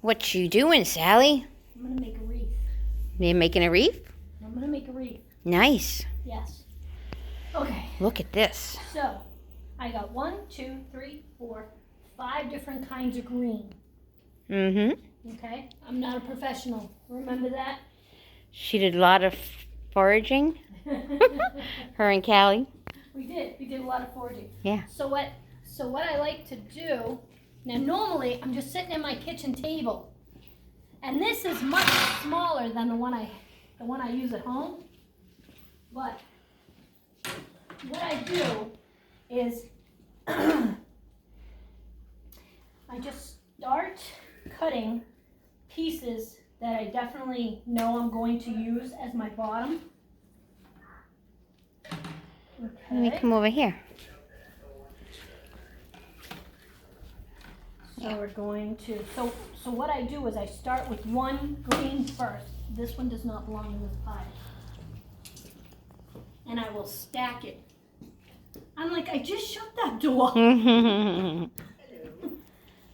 What you doing, Sally? I'm going to make a wreath. You making a wreath? I'm going to make a wreath. Nice. Yes. Okay. Look at this. So, I got 1, 2, 3, 4, 5 different kinds of green. Mm-hmm. Okay? I'm not a professional. Remember that? She did a lot of foraging. Her and Callie. We did a lot of foraging. Yeah. So what I like to do, now normally I'm just sitting at my kitchen table. And this is much smaller than the one I use at home. But what I do is I just start cutting pieces that I definitely know I'm going to use as my bottom. Okay. Let me come over here. So we're going to, so what I do is I start with one green first. This one does not belong in this pile. And I will stack it. I'm like, I just shut that door.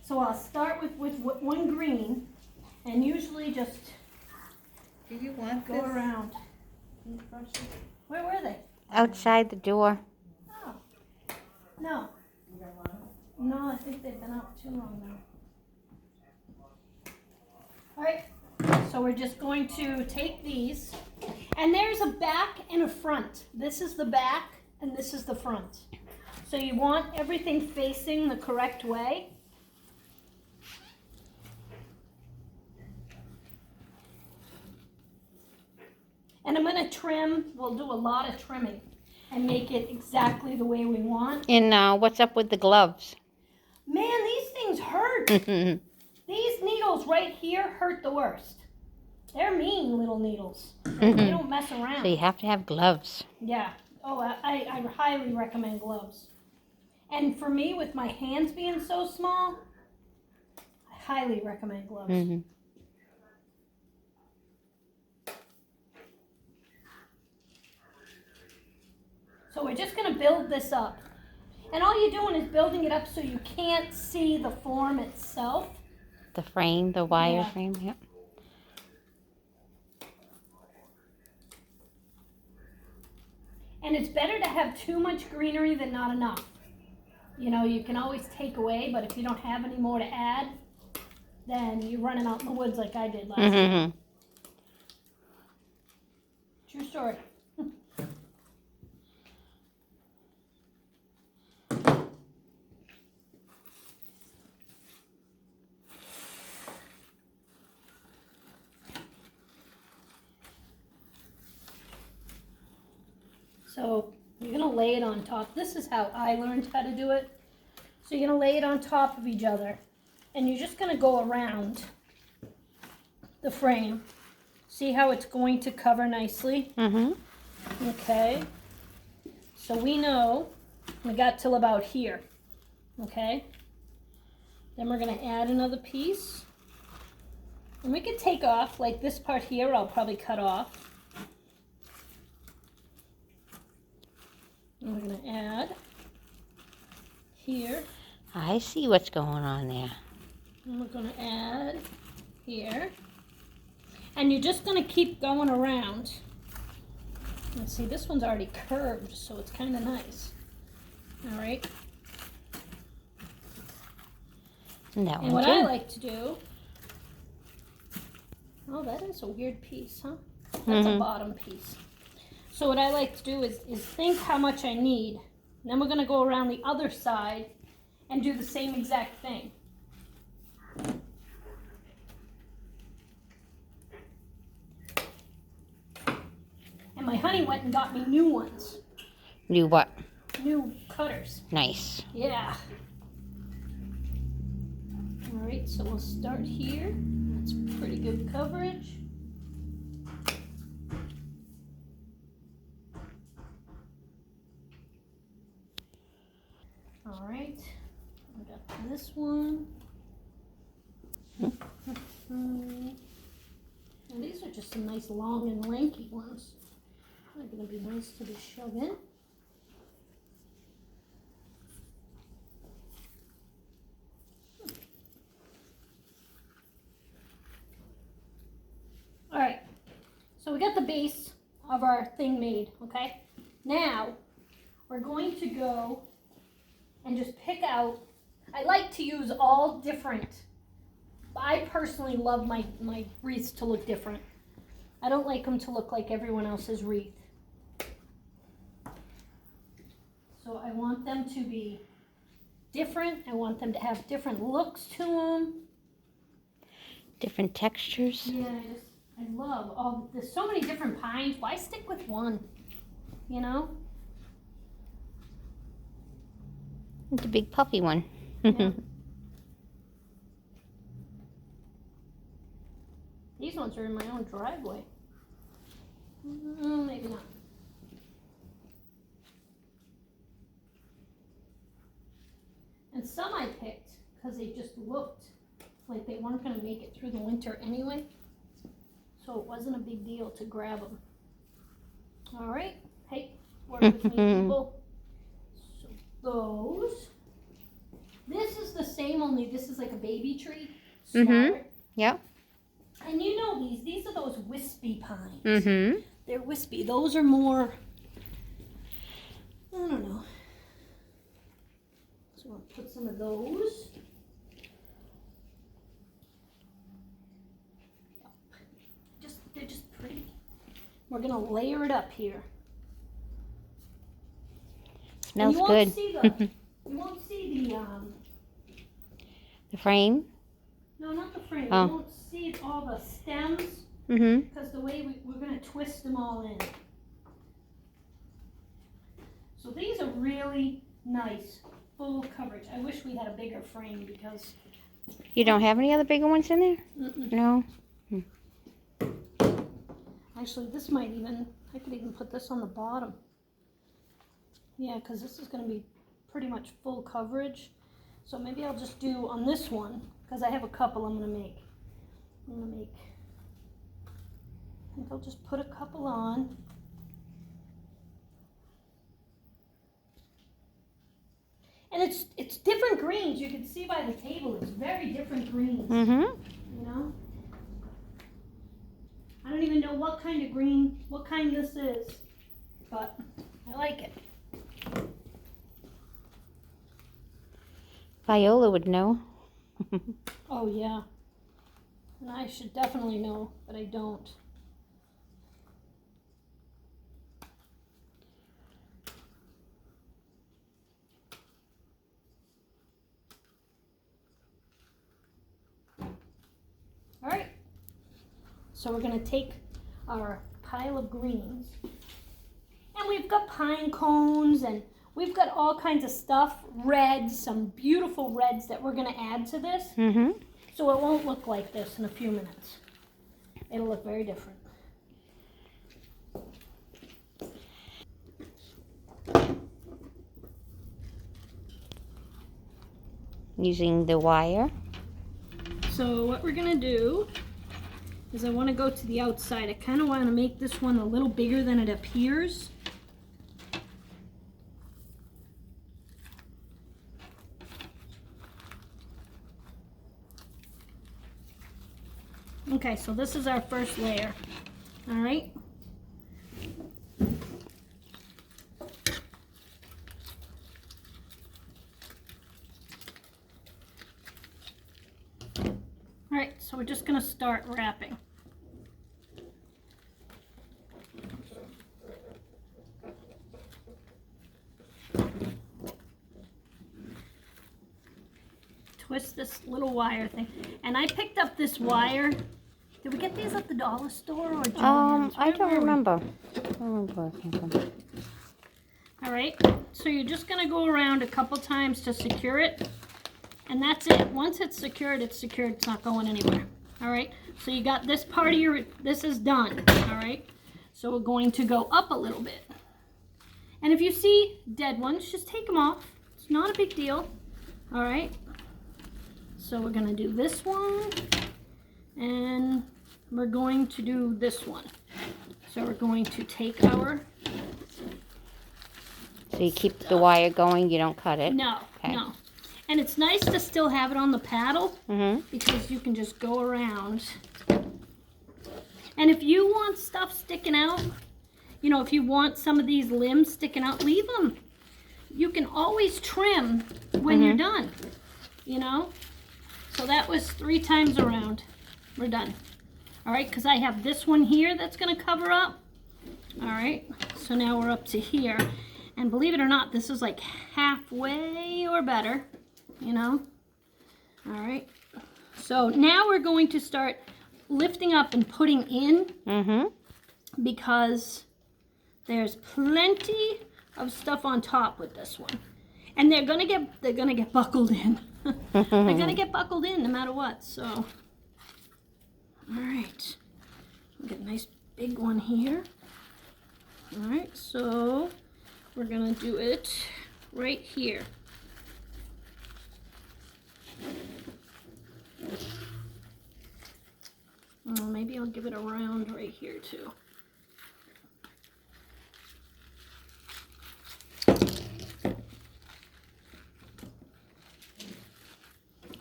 So I'll start with one green and usually just Do you want go this? around. Where were they? Outside the door. Oh, no. No, I think they've been out too long now. All right, so we're just going to take these, and there's a back and a front. This is the back, and this is the front. So you want everything facing the correct way. And I'm going to trim, we'll do a lot of trimming and make it exactly the way we want. And what's up with the gloves? Man, these things hurt. These needles right here hurt the worst. They're mean little needles. They don't mess around. So you have to have gloves. Yeah. Oh, I highly recommend gloves. And for me, with my hands being so small, I highly recommend gloves. Mm-hmm. So we're just going to build this up. And all you're doing is building it up so you can't see the form itself. The frame, the wire Yeah. frame, yep. And it's better to have too much greenery than not enough. You know, you can always take away, but if you don't have any more to add, then you're running out in the woods like I did last year. Mm-hmm. True story. So you're going to lay it on top. This is how I learned how to do it. So you're going to lay it on top of each other. And you're just going to go around the frame. See how it's going to cover nicely? Mm-hmm. Okay. So we know we got till about here. Okay. Then we're going to add another piece. And we can take off, like this part here, I'll probably cut off. And we're going to add here. I see what's going on there. And we're going to add here. And you're just going to keep going around. Let's see, this one's already curved, so it's kind of nice. All right. And that And one what too. I like to do, oh, that is a weird piece, huh? That's a bottom piece. So what I like to do is think how much I need. And then we're going to go around the other side and do the same exact thing. And my honey went and got me new ones. New what? New cutters. Nice. Yeah. All right, so we'll start here. That's pretty good coverage. All right, we got this one. And these are just some nice long and lanky ones. They're gonna be nice to be shoved in. we got the base of our thing made, okay? Now, we're going to go and just pick out, I like to use all different, I personally love my wreaths to look different. I don't like them to look like everyone else's wreath. So I want them to be different. I want them to have different looks to them. Different textures. Yeah, I love all, there's so many different pines. Why stick with one, you know? It's a big puffy one. Yeah. These ones are in my own driveway. Maybe not. And some I picked because they just looked like they weren't going to make it through the winter anyway. So it wasn't a big deal to grab them. All right. Hey, work with me, people. So those. This is the same, only this is like a baby tree. Smaller. Yep. And you know these are those wispy pines. Mm-hmm. They're wispy. Those are more, I don't know. So I'll put some of those. They're just pretty. We're gonna layer it up here. Smells you good. You won't see The frame. no, not the frame. Oh. You won't see all the stems Mm-hmm. because the way we're gonna twist them all in. So these are really nice, full coverage. I wish we had a bigger frame because. You don't have any other bigger ones in there? Mm-mm. No. Actually, this might even, I could even put this on the bottom. Yeah, because this is going to be pretty much full coverage. So maybe I'll just do on this one, because I have a couple I'm going to make. I think I'll just put a couple on. And it's different greens. You can see by the table, it's very different greens. Mm-hmm. You know? I don't even know what kind of green, what kind this is, but I like it. Viola would know. Oh yeah, and I should definitely know, but I don't. All right. So we're going to take our pile of greens, and we've got pine cones, and we've got all kinds of stuff, reds, some beautiful reds that we're going to add to this. Mm-hmm. So it won't look like this in a few minutes. It'll look very different. Using the wire. So what we're going to do is I want to go to the outside. I kind of want to make this one a little bigger than it appears. Okay, so this is our first layer. All right. All right, so we're just going to start wrapping. Twist this little wire thing. And I picked up this wire. Did we get these at the dollar store or Joann's? I don't remember. I don't remember where it came from. All right, so you're just going to go around a couple times to secure it. And that's it. Once it's secured, it's secured. It's not going anywhere. All right, so you got this part of your, this is done. All right, so we're going to go up a little bit. And if you see dead ones, just take them off. It's not a big deal. All right, so we're going to do this one. And we're going to do this one. So we're going to take our... So you keep the wire going, you don't cut it? No, Okay. no. And it's nice to still have it on the paddle Mm-hmm. because you can just go around. And if you want stuff sticking out, you know, if you want some of these limbs sticking out, leave them. You can always trim when you're done, you know. So that was 3 times around. We're done. All right, because I have this one here that's going to cover up. All right, so now we're up to here. And believe it or not, this is like halfway or better, you know. All right, so now we're going to start lifting up and putting in because there's plenty of stuff on top with this one. And they're gonna get buckled in. They're gonna get buckled in no matter what, so. All right, get a nice big one here. All right, so we're gonna do it right here. Oh, maybe I'll give it a round right here too.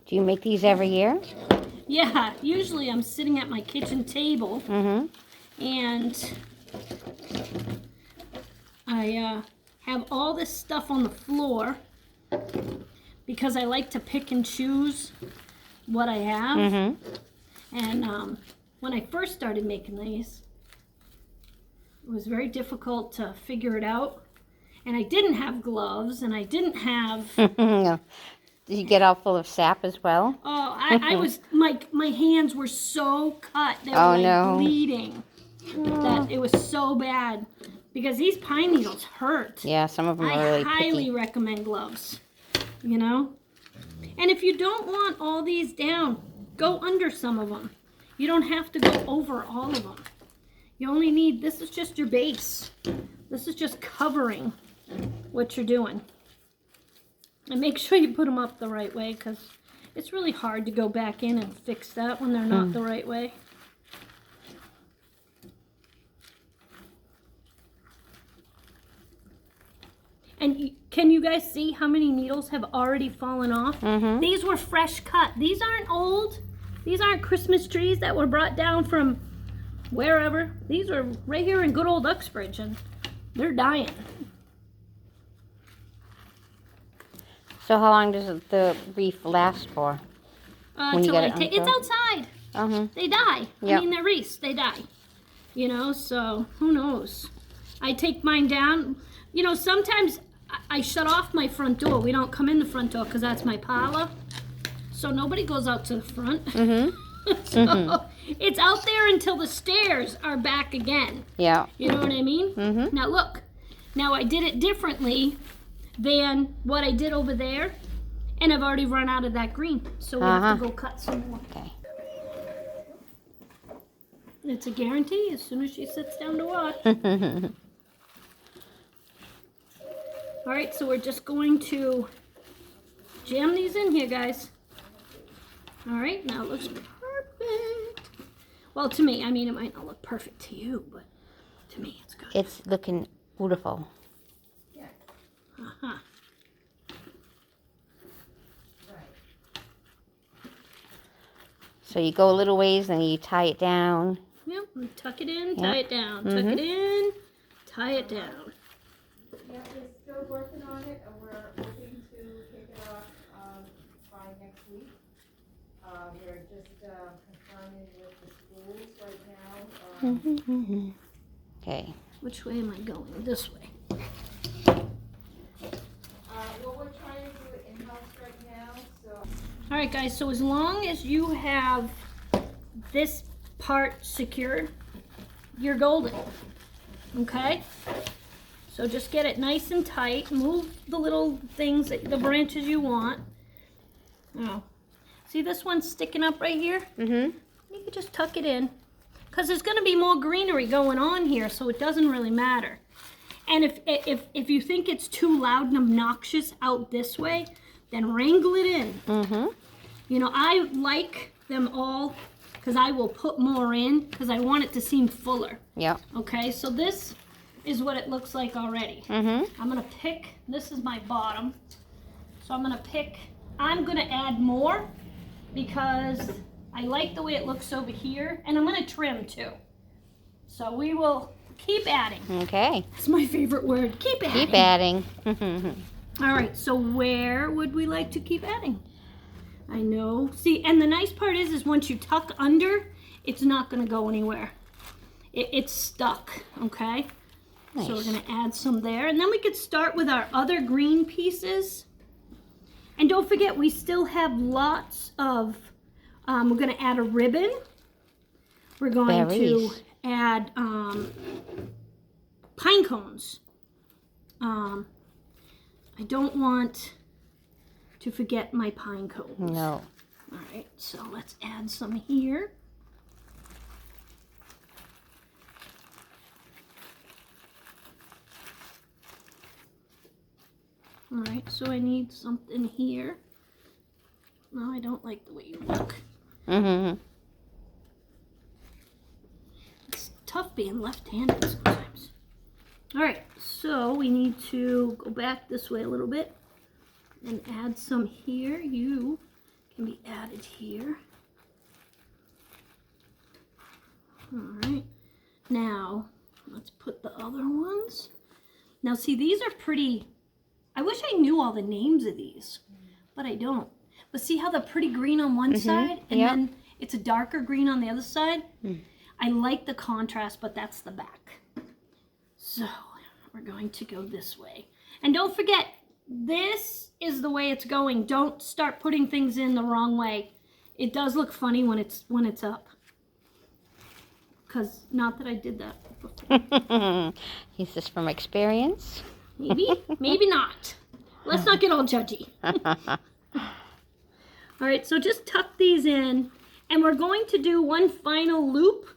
Do you make these every year? Yeah, usually I'm sitting at my kitchen table and I have all this stuff on the floor because I like to pick and choose what I have. And when I first started making these, it was very difficult to figure it out. And I didn't have gloves and I didn't have... Did you get all full of sap as well? Oh, I was, my hands were so cut. They were like bleeding. That it was so bad. Because these pine needles hurt. Yeah, some of them are really I highly picky. recommend gloves, you know? And if you don't want all these down, go under some of them. You don't have to go over all of them. You only need, this is just your base. This is just covering what you're doing. And make sure you put them up the right way because it's really hard to go back in and fix that when they're not the right way. And can you guys see how many needles have already fallen off? These were fresh cut. These aren't old. These aren't Christmas trees that were brought down from wherever. These are right here in good old Uxbridge and they're dying. So how long does the wreath last for? When you Till get it it's outside. They die. Yep. I mean, they're wreaths. They die. You know, so who knows? I take mine down. You know, sometimes I shut off my front door. We don't come in the front door because that's my parlor. So nobody goes out to the front. So it's out there until the stairs are back again. Yeah. You know what I mean? Now look. Now I did it differently than what I did over there. And I've already run out of that green. So we have to go cut some more. Okay. It's a guarantee as soon as she sits down to watch. All right, so we're just going to jam these in here, guys. All right, now it looks perfect. Well, to me, I mean, it might not look perfect to you, but to me, it's good. It's looking beautiful. Yeah. So you go a little ways and you tie it down. Yep, and tuck it in, tie it down. Tuck it in, tie it down. Yeah, we're still working on it, and we're hoping to kick it off by next week. We're just confirming with the schools right now. Okay. Which way am I going? This way. Well, we're trying to do it in-house right now, so. All right, guys, so as long as you have this part secured, you're golden, okay? So just get it nice and tight. Move the little things, the branches you want. Oh, see this one sticking up right here? You can just tuck it in because there's going to be more greenery going on here, so it doesn't really matter. And if you think it's too loud and obnoxious out this way, then wrangle it in. You know, I like them all because I will put more in because I want it to seem fuller. Yeah. Okay, so this is what it looks like already. I'm gonna pick, this is my bottom. So I'm gonna add more because I like the way it looks over here, and I'm gonna trim too. So we will keep adding. Okay. That's my favorite word. Keep adding. Keep adding. All right, so where would we like to keep adding? I know. See, and the nice part is once you tuck under, it's not going to go anywhere. It's stuck, okay? Nice. So we're going to add some there. And then we could start with our other green pieces. And don't forget, we still have lots of, we're going to add a ribbon. We're going to add pine cones. I don't want to forget my pine cones. No. All right, so let's add some here. All right, so I need something here. No, I don't like the way you look. It's tough being left-handed sometimes. All right, so we need to go back this way a little bit and add some here. You can be added here. All right, now let's put the other ones. Now see, these are pretty, I wish I knew all the names of these, but I don't. But see how the pretty green on one side and then it's a darker green on the other side? I like the contrast, but that's the back. So we're going to go this way. And don't forget, this is the way it's going. Don't start putting things in the wrong way. It does look funny when it's up. Because not that I did that before. Is this from experience? Maybe, maybe not. Let's not get all judgy. All right, so just tuck these in, and we're going to do one final loop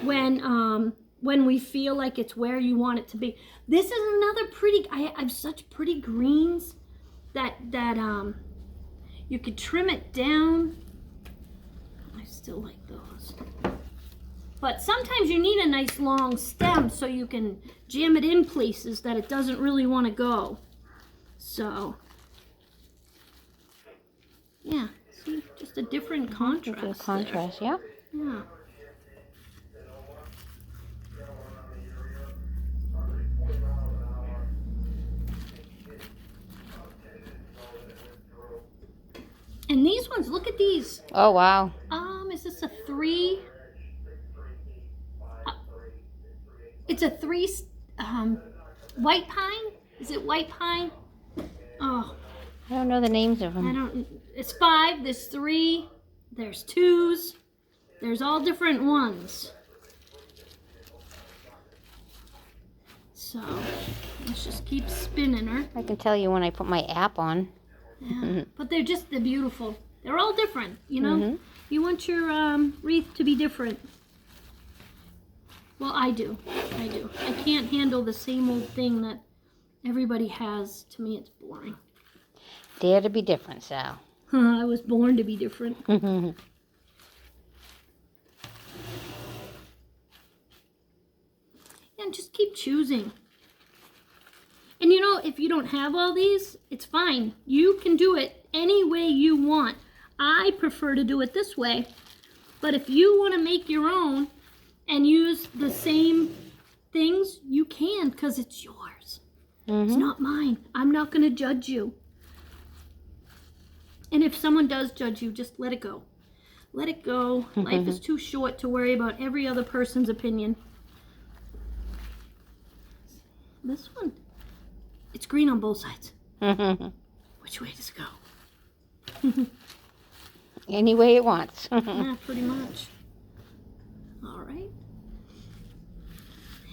when we feel like it's where you want it to be. This is another pretty, I have such pretty greens that you could trim it down. I still like those. But sometimes you need a nice long stem so you can jam it in places that it doesn't really want to go. So, yeah, see, just a different contrast. Contrast, yeah. Yeah. And these ones, look at these. Oh, wow. Is this a 3? It's a 3, white pine? Is it white pine? Oh, I don't know the names of them. I don't, it's 5, there's 3, there's 2s, there's all different ones. So, let's just keep spinning her. I can tell you when I put my app on. Yeah, but they're beautiful. They're all different, you know? You want your wreath to be different. Well, I do. I can't handle the same old thing that everybody has. To me, it's boring. Dare to be different, Sal. I was born to be different. And just keep choosing. And you know, if you don't have all these, it's fine. You can do it any way you want. I prefer to do it this way. But if you want to make your own and use the same things, you can, because it's yours. It's not mine. I'm not going to judge you. And if someone does judge you, just let it go. Let it go. Life is too short to worry about every other person's opinion. This one, it's green on both sides. Which way does it go? Any way it wants. Yeah, pretty much. All right.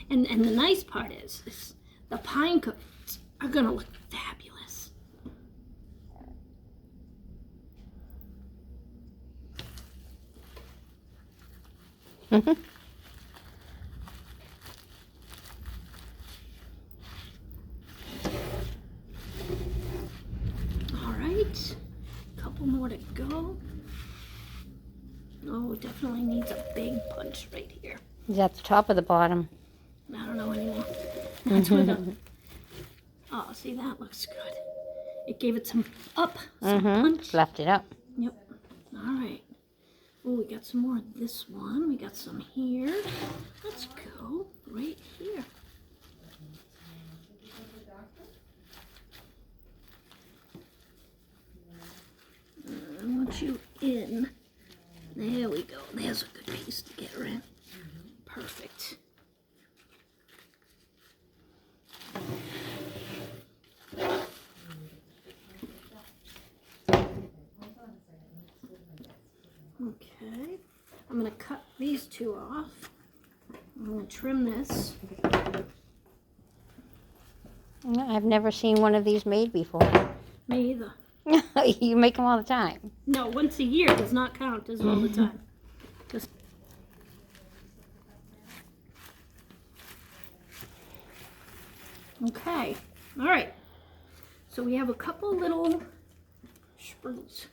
And the nice part is the pine cones are going to look fabulous. All right. A couple more to go. Oh, definitely needs a big punch right here. Is that the top or the bottom? I don't know anymore. That's where the... Oh, see, that looks good. It gave it some punch. Left it up. Yep. All right. Oh, we got some more of this one. We got some here. Let's go right here. I want you in. There we go. There's a good piece to get her in. Perfect. Okay. I'm going to cut these two off. I'm going to trim this. I've never seen one of these made before. Me either. You make them all the time. No, once a year does not count as all the time. Just okay. All right. So we have a couple little sprues.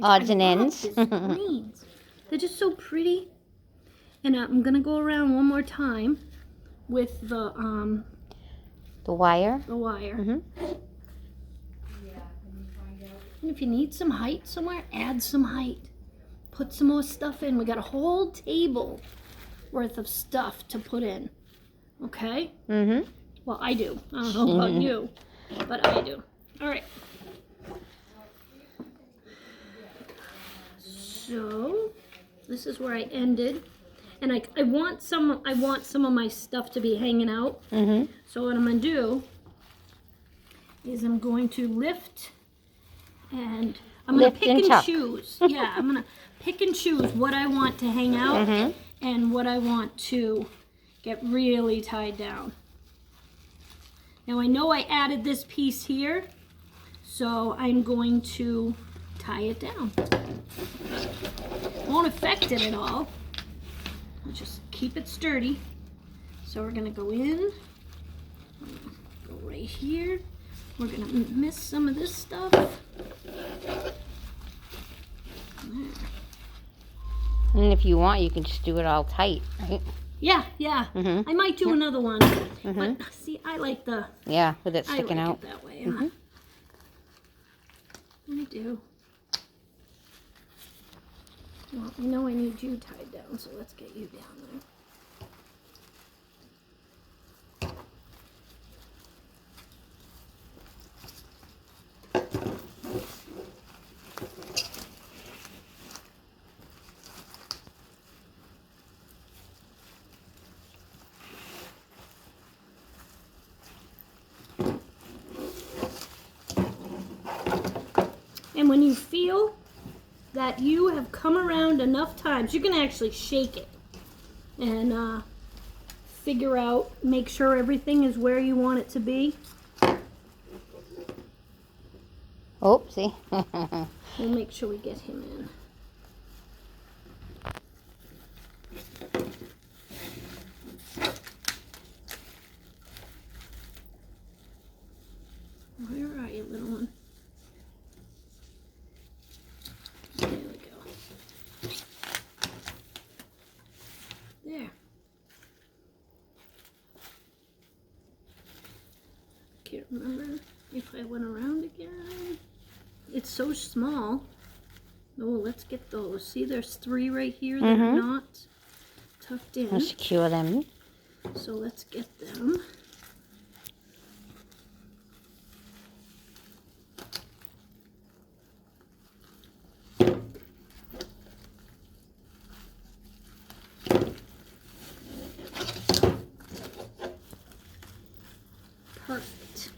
Odds and love ends. these greens. They're just so pretty. And I'm gonna go around one more time with the wire. The wire. Mm-hmm. And if you need some height somewhere, add some height. Put some more stuff in. We got a whole table worth of stuff to put in. Okay? Mm-hmm. Well, I do. I don't know about you, but I do. All right. So this is where I ended, and I want some of my stuff to be hanging out. Mm-hmm. So what I'm gonna do is I'm going to lift, and I'm gonna pick and choose. Yeah, I'm gonna pick and choose what I want to hang out and what I want to get really tied down. Now I know I added this piece here, so I'm going to tie it down. Won't affect it at all. I'll just keep it sturdy. So we're gonna go in, go right here. We're gonna miss some of this stuff. There. And if you want, you can just do it all tight, right? Yeah. Mm-hmm. I might do another one. Mm-hmm. But see, I like the with it sticking I like out. it that way. Mm-hmm. I do. Well, I know I need you tied down, so let's get you down there. And when you feel that you have come around enough times, you can actually shake it and figure out, make sure everything is where you want it to be. Oh, see? We'll make sure we get him in. Where are you, little one? There we go. There. Can't remember if I went around again. It's so small. Oh, let's get those. See, there's 3 right here that are not tucked in. I'll secure them. So let's get them. Perfect.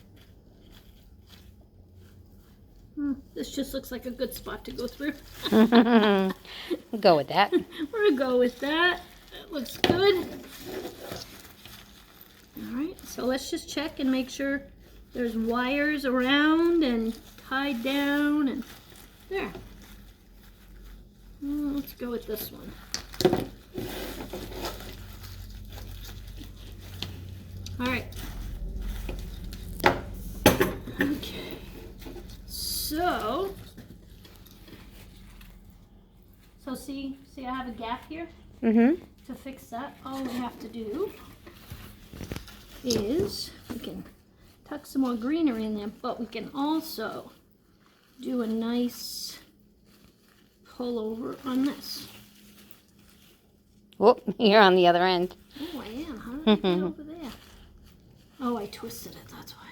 This just looks like a good spot to go through. We'll go with that. We're gonna go with that. That looks good. All right, so let's just check and make sure there's wires around and tied down and there. Let's go with this one. All right. Okay. So see I have a gap here. Mm-hmm. To fix that, all we have to do is we can tuck some more greenery in there, but we can also do a nice pull over on this. Whoop, you're on the other end. Oh, I am. How did I get over there? Oh, I twisted it, that's why.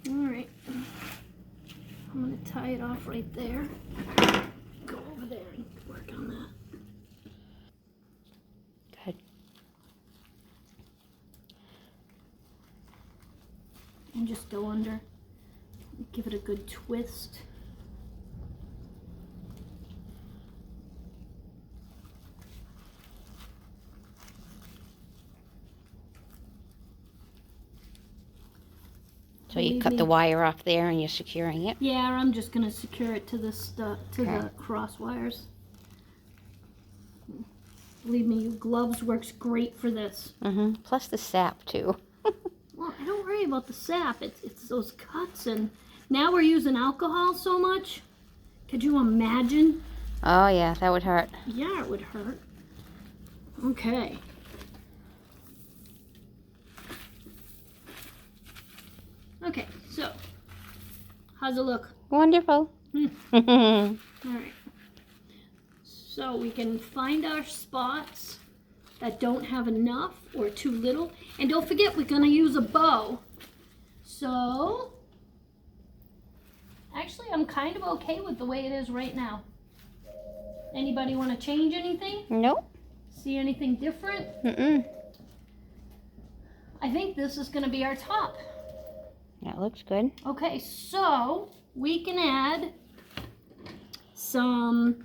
Alright. I'm going to tie it off right there. Go over there and work on that. Good. And just go under. Give it a good twist. So you cut the wire off there and you're securing it? Yeah, I'm just going to secure it to this the cross wires. Believe me, gloves works great for this. Plus the sap too. Well, I don't worry about the sap. It's those cuts, and now we're using alcohol so much. Could you imagine? Oh yeah, that would hurt. Yeah, it would hurt. Okay. Okay, so how's it look? Wonderful. All right. So we can find our spots that don't have enough or too little. And don't forget, we're gonna use a bow. So, actually I'm kind of okay with the way it is right now. Anybody want to change anything? Nope. See anything different? I think this is gonna be our top. That looks good. Okay, so we can add some.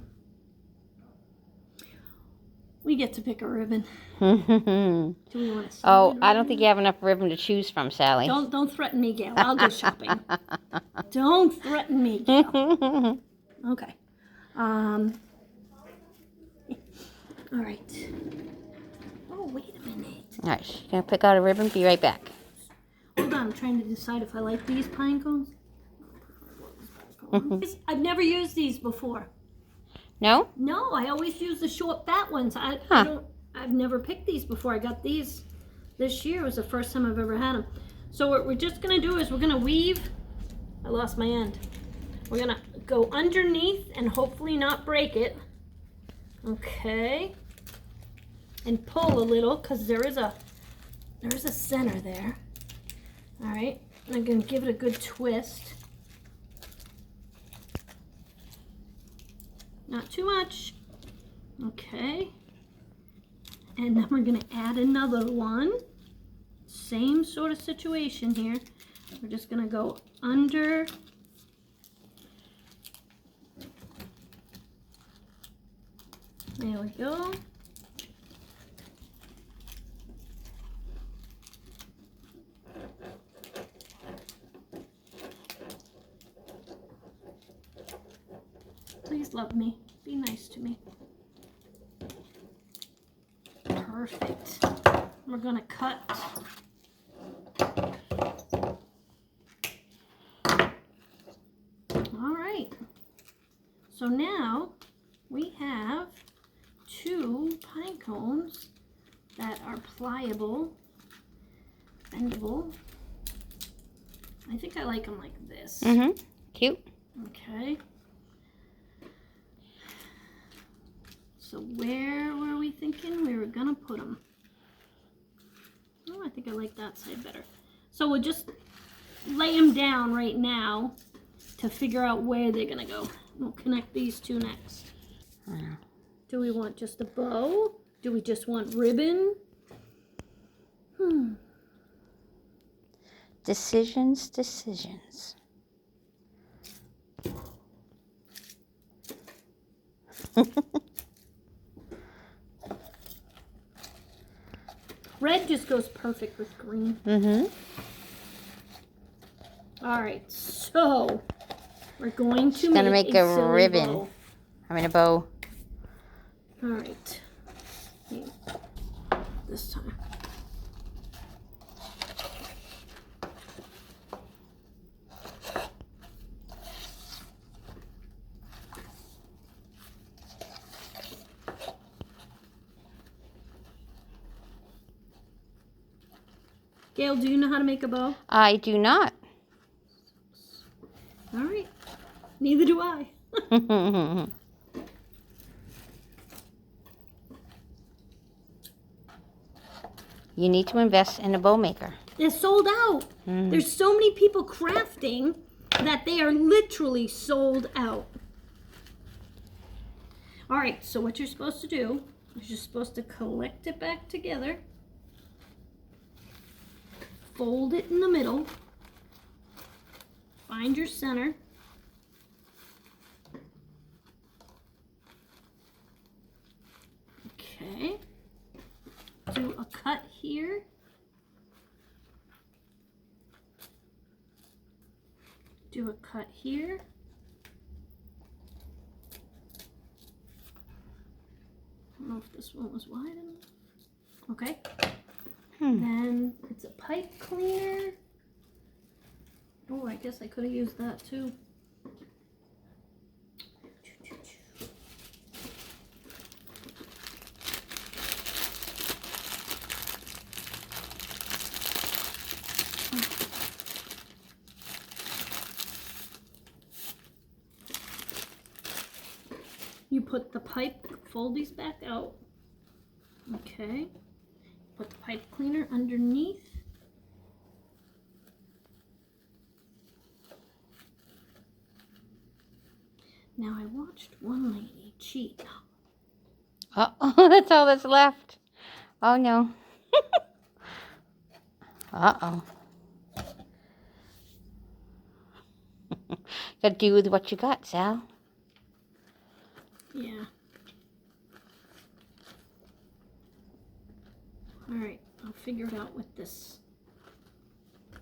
We get to pick a ribbon. Do we want to? Oh, I don't think you have enough ribbon to choose from, Sally. Don't threaten me, Gail. I'll go shopping. Don't threaten me, Gail. Okay. All right. Oh, wait a minute. All right, she's gonna pick out a ribbon. Be right back. Hold on, I'm trying to decide if I like these pine cones. I've never used these before. No? No, I always use the short fat ones. I've never picked these before. I got these this year. It was the first time I've ever had them. So what we're just gonna do is we're gonna weave. I lost my end. We're gonna go underneath and hopefully not break it. Okay. And pull a little, because there is a center there. All right. And I'm gonna give it a good twist. Not too much. Okay. And then we're gonna add another one. Same sort of situation here. We're just gonna go under. There we go. Please love me. Be nice to me. Perfect. We're gonna cut. All right. So now we have 2 pine cones that are pliable, bendable. I think I like them like this. Cute. Okay. So where were we thinking we were gonna put them? Oh, I think I like that side better. So we'll just lay them down right now to figure out where they're gonna go. We'll connect these 2 next. Do we want just a bow? Do we just want ribbon? Decisions. Red just goes perfect with green. All right, so we're going to make a silly ribbon. bow. I mean a bow. All right. This time. Gail, do you know how to make a bow? I do not. All right. Neither do I. You need to invest in a bow maker. They're sold out. There's so many people crafting that they are literally sold out. All right, so what you're supposed to do is you're supposed to collect it back together, fold it in the middle, find your center, okay, do a cut here, do a cut here, I don't know if this one was wide enough. Okay. Then it's a pipe cleaner. Oh, I guess I could have used that too. You put the pipe, fold these back out. Okay. Put the pipe cleaner underneath. Now I watched one lady cheat. Uh-oh, that's all that's left. Oh, no. Uh-oh. Got to do with what you got, Sal. Yeah. Alright, I'll figure it out with this. I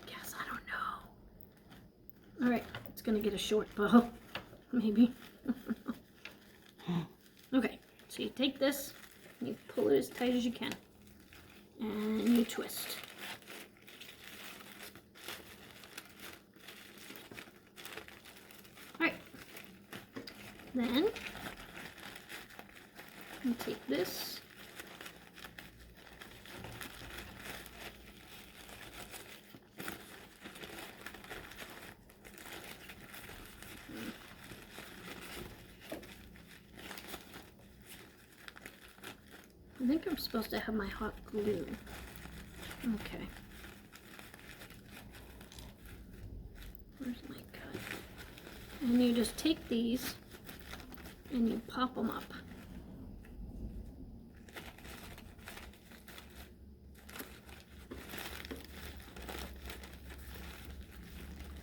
guess, I don't know. Alright, it's gonna get a short bow. Maybe. Okay, so you take this, and you pull it as tight as you can. And you twist. Alright. Then, you take this. I think I'm supposed to have my hot glue. Okay. Where's my cut? And you just take these and you pop them up.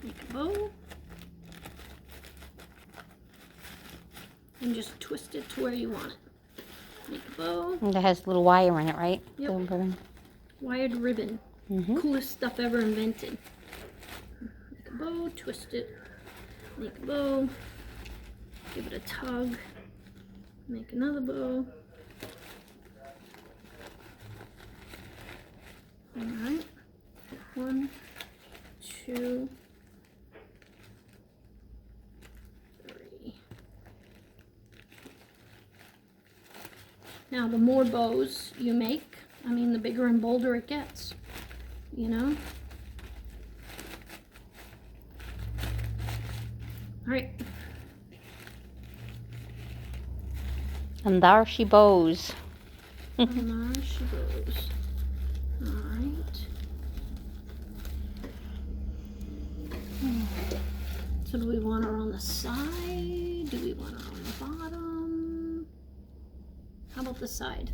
Make a bow. And just twist it to where you want it. Make a bow. And it has a little wire in it, right? Yep. Little ribbon. Wired ribbon. Coolest stuff ever invented. Make a bow, twist it. Make a bow. Give it a tug. Make another bow. Alright. 1, 2, 3. Now, the more bows you make, I mean, the bigger and bolder it gets, you know? All right. And there she bows. And there she goes. All right. So do we want her on the side? Do we want her on the bottom? How about the side?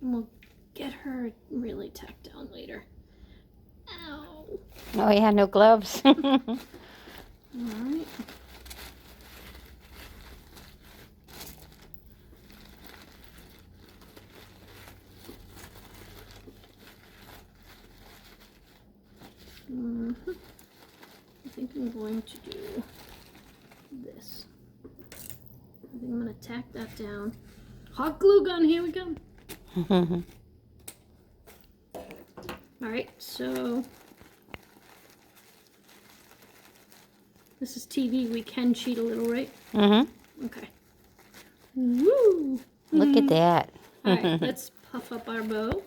And we'll get her really tacked down later. Ow. Oh, yeah, no gloves. All right. I think I'm going to do this. I think I'm going to tack that down. Hot glue gun, here we go. Alright, so this is TV. We can cheat a little, right? Mm-hmm. Okay. Woo! Look at that. All right, let's puff up our bow.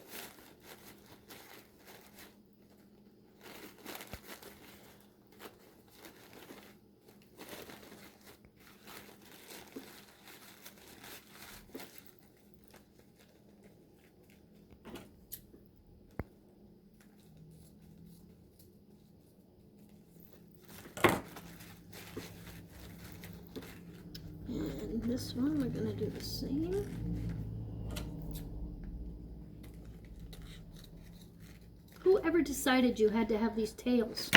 And this one, we're gonna do the same. Whoever decided you had to have these tails?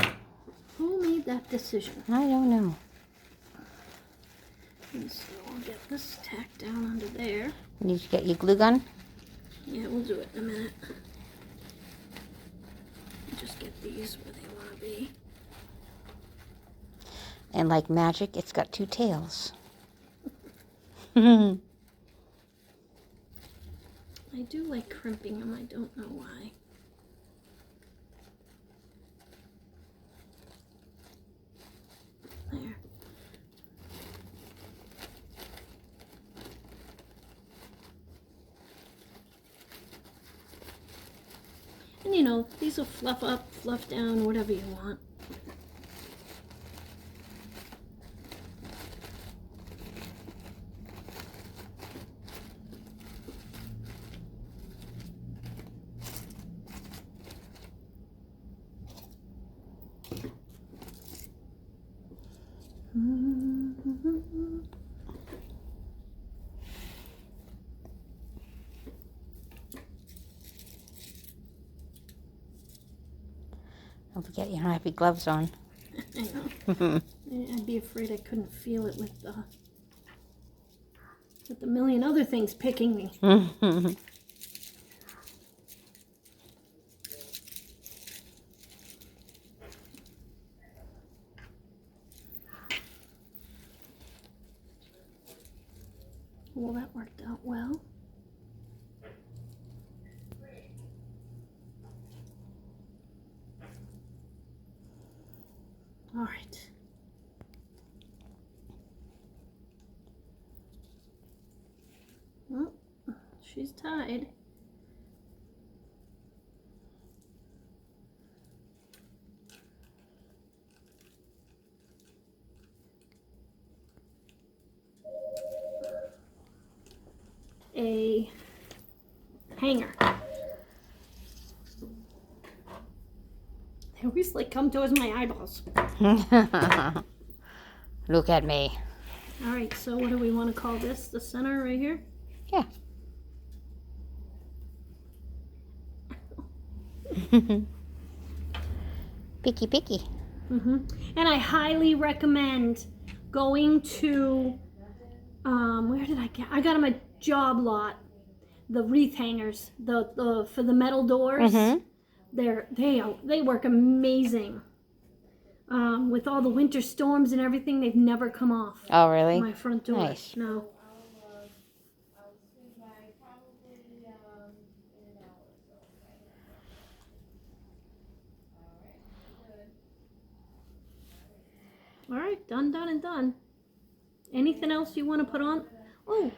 Who made that decision? I don't know. And so I'll get this tacked down under there. Need to get your glue gun? Yeah, we'll do it in a minute. Just get these where they want to be. And like magic, it's got 2 tails. I I do like crimping them, I don't know why. There. And you know, these will fluff up, fluff down, whatever you want. Don't forget you don't have your gloves on. I know. I'd be afraid I couldn't feel it with the million other things picking me. Well, that worked out well. All right. Well, she's tied. A hanger. They always like come towards my eyeballs. Look at me. All right, so what do we want to call this? The center right here? Yeah. Picky, picky. And I highly recommend going to, where did I get? I got them at Job Lot. The wreath hangers, the for the metal doors. They work amazing. With all the winter storms and everything, they've never come off. Oh, really? My front door. Nice. No. I'll swing by probably in an hour or so. All right, good. All right, done, done, and done. Anything else you want to put on? Oh,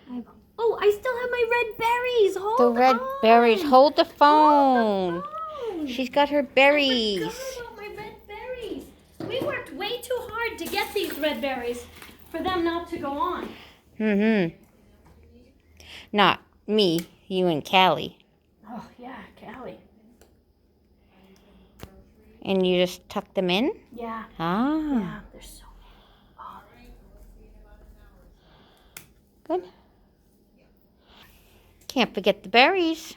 I still have my red berries. Hold The red on. berries. Hold the phone. Hold the phone. She's got her I berries. forgot about my red berries. We worked way too hard to get these red berries for them not to go on. Not me, you and Callie. Oh, yeah, Callie. And you just tuck them in? Yeah. Ah. Yeah, there's so many. Good. Can't forget the berries.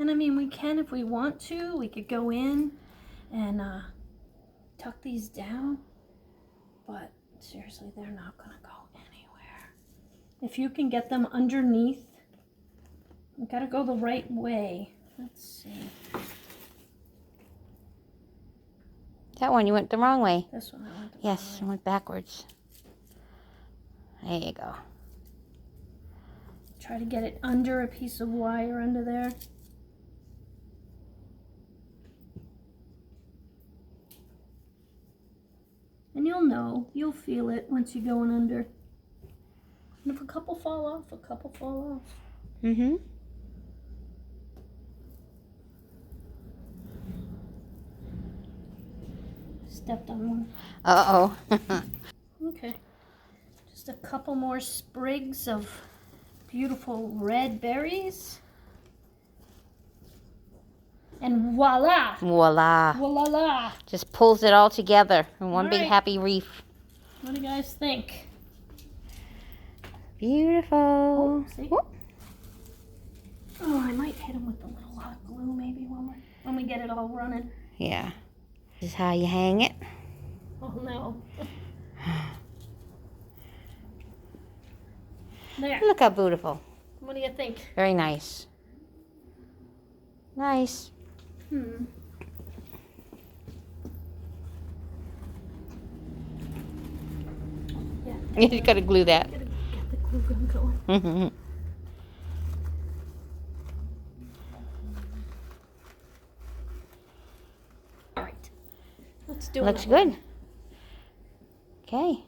And I mean, we can if we want to. We could go in and tuck these down. But seriously, they're not going to go anywhere. If you can get them underneath, you got to go the right way. Let's see. That one, you went the wrong way. This one I went the Yes, wrong I went backwards. There you go. way. Try to get it under a piece of wire under there. feel it once you're going under. And if a couple fall off, a couple fall off. Mm-hmm. Stepped on one. Uh-oh. Okay. Just a couple more sprigs of beautiful red berries. And voila! Voila. Voila! Just pulls it all together in one big Alright. happy wreath. What do you guys think? Beautiful. Oh, see? Whoop. Oh, I might hit them with a little hot glue maybe when we get it all running. Yeah. This is how you hang it. Oh no. There. Look how beautiful. What do you think? Very nice. Nice. Hmm. Yeah. You gotta glue that. Gotta get the glue gun going. Mm-hmm. All right. Let's do it. Looks good. Okay.